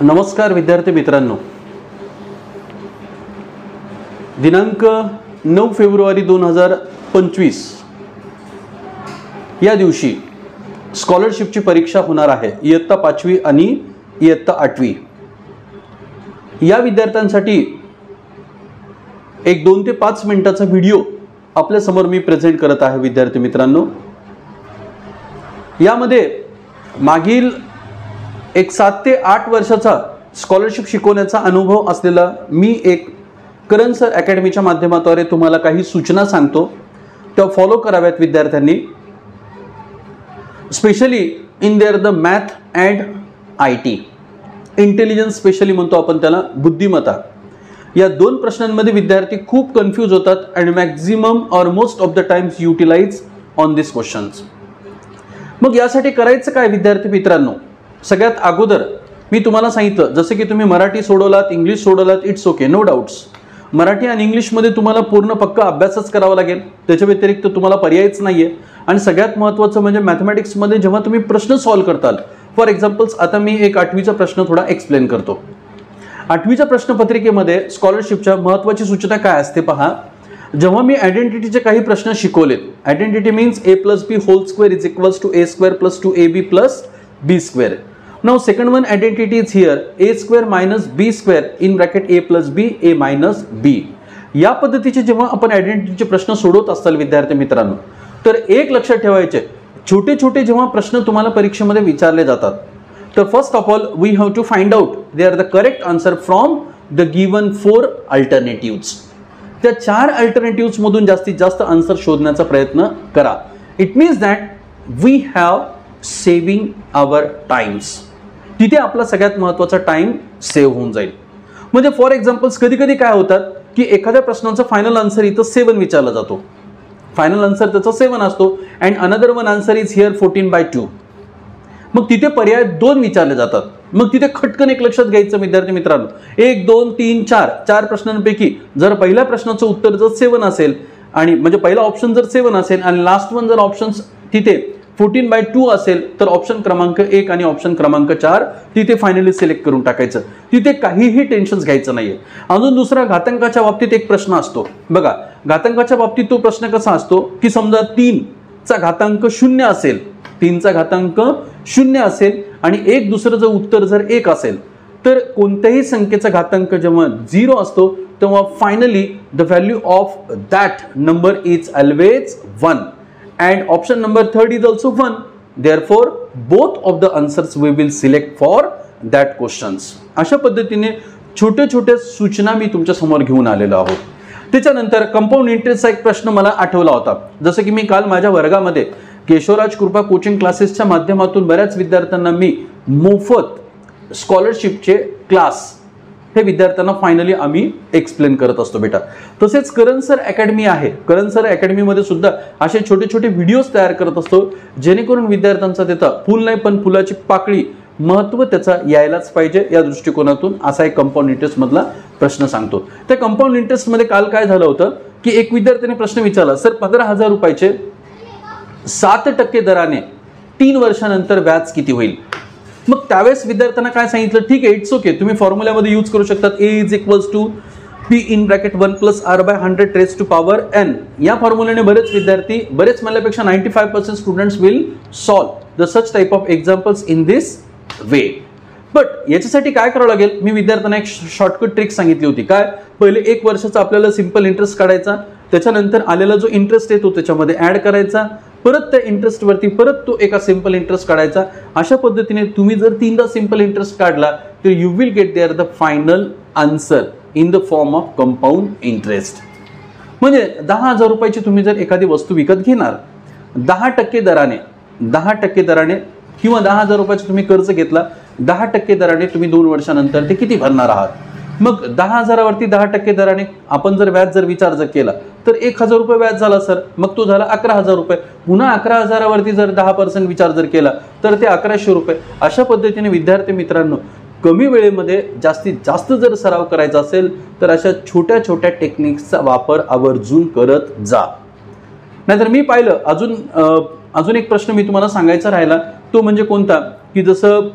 नमस्कार विद्यार्थी मित्रांनो, दिनांक 9 फेब्रुवारी 2025 या दिवशी स्कॉलरशिपची परीक्षा होणार आहे. इयत्ता 5वी आणि इयत्ता 8वी या विद्यार्थ्यांसाठी एक 2 ते 5 मिनिटाचा व्हिडिओ आपल्या समोर मी प्रेझेंट करत आहे. विद्यार्थी मित्रांनो, यामध्ये मागील एक 7 ते 8 वर्षाचा स्कॉलरशिप शिकवण्याचा अनुभव असलेला मी एक करण सर अकॅडमीच्या माध्यमाद्वारे तुम्हाला काही सूचना सांगतो, त्या फॉलो कराव्यात विद्यार्थ्यांनी. Specially in their the math and IT intelligence, specially म्हणतो आपण त्याला, बुद्धिमत्ता. या 2 प्रश्नांमध्ये विद्यार्थी खूप कन्फ्यूज होतात and maximum or most of the times utilise on this questions. मग यासाठी करायचं काय विद्यार्थी मित्रांनो? सगळ्यात अगोदर मी तुम्हाला सांगितलं, जसं की तुम्ही मराठी सोडवलात, इंग्लिश सोडवलात, it's okay, no doubts. Marathi आणि इंग्लिशमध्ये तुम्हाला पूर्ण पक्का अभ्यासच करावा लागेल, त्याच्या व्यतिरिक्त तुम्हाला पर्यायच नाहीये. आणि सगळ्यात महत्त्वाचं म्हणजे मॅथमॅटिक्समध्ये जेव्हा तुम्ही प्रश्न सॉल्व्ह करताल, फॉर एक्झाम्पल्स आता मी एक 8वीचा प्रश्न थोडा एक्सप्लेन करतो. 8वीच्या प्रश्नपत्रिकेमध्ये स्कॉलरशिपच्या महत्त्वाची सूचना काय असते पहा. जेव्हा मी आयडेंटिटीचे काही प्रश्न शिकवलेत, identity means a+b whole square is equals to a² + 2ab + b². Now second one identity is here, a² - b² in bracket a + b a - b. या पद्धतीचे जेव्हा आपण आयडेंटिटीचे प्रश्न सोडवत असताल विद्यार्थी मित्रांनो, तर एक लक्षात ठेवायचे, छोटे छोटे जेव्हा प्रश्न तुम्हाला परीक्षेमध्ये विचारले जातात, तर first of all we have to find out they are the correct answer from the given 4 alternatives. त्या 4 अल्टरनेटिव्स मधून जास्तीत जास्त आन्सर शोधण्याचा प्रयत्न करा. It means that we have saving our times. तिथे आपला सगळ्यात महत्त्वाचा टाइम सेव्ह होऊन जाईल. म्हणजे फॉर एक्झाम्पल्स कधी कधी काय होतात की एखाद्या प्रश्नाचा फायनल आन्सर इथं 7 विचारला जातो, फायनल आन्सर त्याचा 7 असतो, and another one answer is here 14/2. मग तिथे पर्याय 2 विचारले जातात. मग तिथे खटकन एक लक्षात घ्यायचं विद्यार्थी मित्रांनो, 1 2 3 4 प्रश्नांपैकी जर पहिल्या प्रश्नाचं उत्तर जर 7 असेल, आणि म्हणजे पहिला ऑप्शन जर 7 असेल आणि लास्ट वन जर ऑप्शन तिथे 14/2 असेल, तर ऑप्शन क्रमांक 1 आणि ऑप्शन क्रमांक 4 तिथे फायनली सिलेक्ट करून टाकायचं. तिथे काहीही टेन्शन घ्यायचं नाहीये. अजून दुसरा, घातांकाच्या बाबतीत एक प्रश्न असतो बघा. घातांकाच्या बाबतीत तो प्रश्न कसा असतो की समजा 3चा घातांक 0 असेल, 3चा घातांक 0 असेल आणि एक दुसरं जर उत्तर जर 1 असेल, तर कोणत्याही संख्येचा घातांक जेव्हा 0 असतो तेव्हा finally the value of that number is always 1. And option number 3 is also 1. Therefore, both of the answers we will select for that questions. अशा पद्धतीने छोटे छोटे सूचना मी तुमच्या समोर घेऊन आलेलो आहोत. त्याच्यानंतर कंपाऊंड इंटरेस्टचा एक प्रश्न मला आठवला होता. जसं की मी काल माझ्या वर्गामध्ये केशवराज कृपा कोचिंग क्लासेसच्या माध्यमातून बऱ्याच विद्यार्थ्यांना मी मोफत स्कॉलरशिपचे क्लास हे विद्यार्थ्यांना फायनली आम्ही एक्सप्लेन करत असतो बेटा. तसेच करण सर अकॅडमी आहे. करण सर अकॅडमीमध्ये सुद्धा असे छोटे छोटे व्हिडिओज तयार करत असतो, जेणेकरून विद्यार्थ्यांचा त्याचा फुल नाही पण फुलाची पाकळी महत्त्व त्याचा यायलाच पाहिजे या दृष्टिकोनातून असा एक कंपाऊंड इंटरेस्ट मधला प्रश्न सांगतो. त्या कंपाऊंड इंटरेस्टमध्ये काल काय झालं होतं की एक विद्यार्थ्याने प्रश्न विचारला, सर 15,000 रुपयाचे 7% दराने 3 वर्षानंतर व्याज किती होईल? मग त्यावेळेस विद्यार्थ्यांना काय सांगितलं, ठीक आहे, इट्स ओके, तुम्ही फॉर्म्युल्यामध्ये यूज करू शकतात. a = p in bracket 1 + r/100 raised to power n. या फॉर्म्युल्याने बरेच विद्यार्थी, बरेच म्हणल्यापेक्षा 95% students will solve the such type of examples in this way. But याच्यासाठी काय करावं लागेल, मी विद्यार्थ्यांना एक शॉर्टकट ट्रिक सांगितली होती. काय, पहिले 1 वर्षाचा आपल्याला सिंपल इंटरेस्ट काढायचा, त्याच्यानंतर आलेला जो इंटरेस्ट येतो त्याच्यामध्ये ऍड करायचा, परत त्या इंटरेस्टवरती परत तो एका सिंपल इंटरेस्ट काढायचा. अशा पद्धतीने तुम्ही जर 3दा सिंपल इंटरेस्ट काढला तर you will get there the final answer in the form of compound interest. म्हणजे 10,000 रुपयाची तुम्ही जर एखादी वस्तू विकत घेणार 10% दराने किंवा 10,000 रुपयाचं तुम्ही कर्ज घेतला, 10% दराने तुम्ही 2 वर्षानंतर ते किती भरणार आहात? मग 10,000 वरती 10% दराने आपण जर व्याज जर विचार जर केला तर 1,000 रुपये व्याज झाला सर, मग तो झाला 11,000 रुपये. पुन्हा 11,000 वरती जर 10% विचार जर केला तर ते 1,100 रुपये. अशा पद्धतीने विद्यार्थी मित्रांनो, कमी वेळेमध्ये जास्तीत जास्त जर सराव करायचा असेल तर अशा छोट्या छोट्या टेक्निक्सचा वापर आवर्जून करत जा. नाहीतर मी पाहिलं अजून एक प्रश्न मी तुम्हाला सांगायचा राहिला, तो म्हणजे कोणता की जसं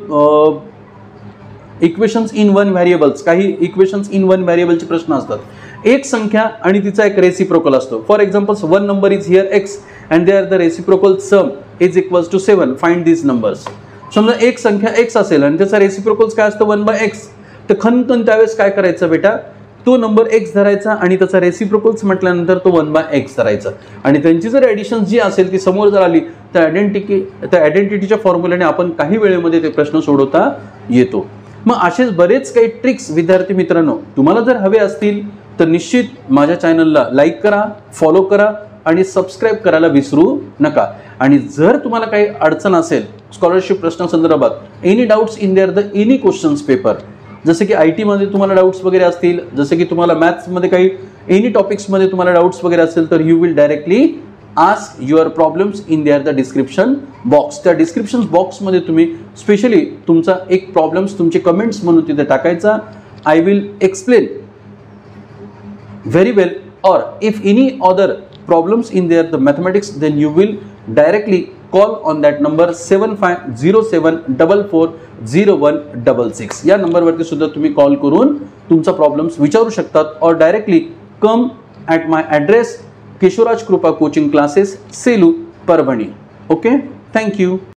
इक्वेशन्स इन वन व्हेरिएबल्स, काही इक्वेशन्स इन वन व्हेरिएबलचे प्रश्न असतात. एक संख्या आणि तिचा एक रेसिप्रोकल असतो. For examples, one number is here x and there the reciprocal sum is equals to 7. Find these numbers. समजा एक संख्या एक्स असेल आणि त्याचा रेसिप्रोकल्स काय असतं 1/x, तर खनखन त्यावेळेस काय करायचं बेटा, तो नंबर एक्स धरायचा आणि त्याचा रेसिप्रोकल्स म्हटल्यानंतर तो 1/x धरायचा आणि त्यांची जर ॲडिशन जी असेल ती समोर जर आली तर आयडेंटिटीच्या फॉर्म्युल्याने आपण काही वेळेमध्ये ते प्रश्न सोडवता येतो. मग असेच बरेच काही ट्रिक्स विद्यार्थी मित्रांनो तुम्हाला जर हवे असतील तर निश्चित माझ्या चॅनलला लाईक करा, फॉलो करा आणि सबस्क्राईब करायला विसरू नका. आणि जर तुम्हाला काही अडचण असेल स्कॉलरशिप प्रश्नासंदर्भात, any doubts in their the any questions paper, जसे की IT मध्ये तुम्हाला डाऊट्स वगैरे असतील, जसे की तुम्हाला मॅथ्समध्ये काही एनी टॉपिक्समध्ये तुम्हाला डाऊट्स वगैरे असेल तर you will directly ask your problems in their the description box. त्या डिस्क्रिप्शन बॉक्समध्ये तुम्ही स्पेशली तुमचा एक प्रॉब्लेम्स तुमचे कमेंट्स म्हणून तिथे टाकायचा. I will explain very well, or if any other problems in there the mathematics, then you will directly call on that number 7507440166. या नंबरवरती सुद्धा तुम्ही कॉल करून तुमचा प्रॉब्लेम्स विचारू शकतात, or directly come at my address Keshavraj कृपा coaching classes, Selu, Parbhani. Okay, thank you.